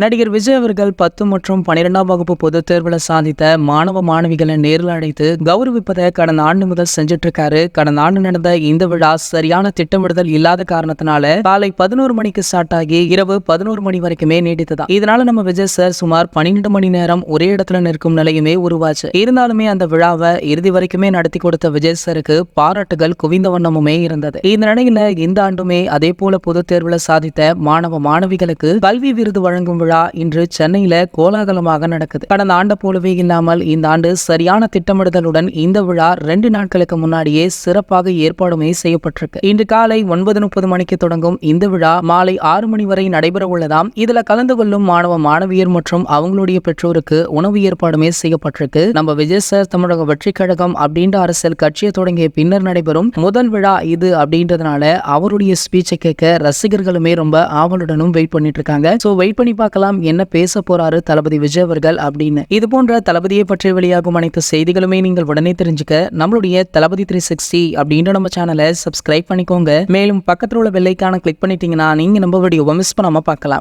நடிகர் விஜய் அவர்கள் 10 மற்றும் 12ஆம் வகுப்பு பொதுத் தேர்வுல சாதித்த மாணவ மாணவிகளை நேரில் அழைத்து கௌரவிப்பதை கடந்த ஆண்டு முதல் செஞ்சுட்டு இருக்காரு. கடந்த ஆண்டு நடந்த இந்த விழா சரியான திட்டமிடுதல் இல்லாத காரணத்தினால காலை 11 மணிக்கு ஸ்டார்ட் ஆகி இரவு 11 மணி வரைக்குமே நீடித்ததா. இதனால நம்ம விஜய் சார் சுமார் 12 மணி நேரம் ஒரே இடத்துல நிற்கும் நிலையுமே உருவாச்சு. இருந்தாலுமே அந்த விழாவை இறுதி வரைக்குமே நடத்தி கொடுத்த விஜய் சாருக்கு பாராட்டுகள் குவிந்த வண்ணமுமே இருந்தது. இந்த நிலையில இந்த ஆண்டுமே அதே போல பொதுத் தேர்வுல சாதித்த மாணவ மாணவிகளுக்கு கல்வி விருது வழங்கும் விழா இன்று சென்னையில கோலாகலமாக நடக்குது. கடந்த ஆண்டு போலவே இல்லாமல் இந்த ஆண்டு சரியான திட்டமிடுதலுடன் இந்த விழா 2 நாட்களுக்கு முன்னாடியே சிறப்பாக ஏற்பாடுமே செய்யப்பட்டிருக்கு. இன்று காலை 9:30 மணிக்கு தொடங்கும் இந்த விழா மாலை 6 மணி வரை நடைபெற உள்ளதாம். இதுல கலந்து கொள்ளும் மாணவ மாணவியர் மற்றும் அவங்களுடைய பெற்றோருக்கு உணவு ஏற்பாடுமே செய்யப்பட்டிருக்கு. நம்ம விஜய் சார் தமிழக வெற்றி கழகம் அப்படின்ற அரசியல் கட்சியை தொடங்கிய பின்னர் நடைபெறும் முதல் விழா இது அப்படின்றதுனால அவருடைய ஸ்பீச்சை கேட்க ரசிகர்களுமே ரொம்ப ஆவலுடனும் வெயிட் பண்ணிட்டு இருக்காங்க. சோ வெயிட் பண்ணி பார்க்கலாம் என்ன பேச போறாரு தளபதி விஜய் அவர்கள் அப்படின்னு. இது போன்ற தளபதியை பற்றி வெளியாகும் அனைத்து செய்திகளுமே நீங்கள் உடனே தெரிஞ்சுக்க நம்மளுடைய தளபதி 360 அப்படின்ற நம்ம சேனலை சப்ஸ்கிரைப் பண்ணிக்கோங்க. மேலும் பக்கத்தில் உள்ள பெல் ஐகானை கிளிக் பண்ணிட்டீங்கன்னா நீங்க நம்ம வீடியோவை மிஸ் பண்ணாம பார்க்கலாம்.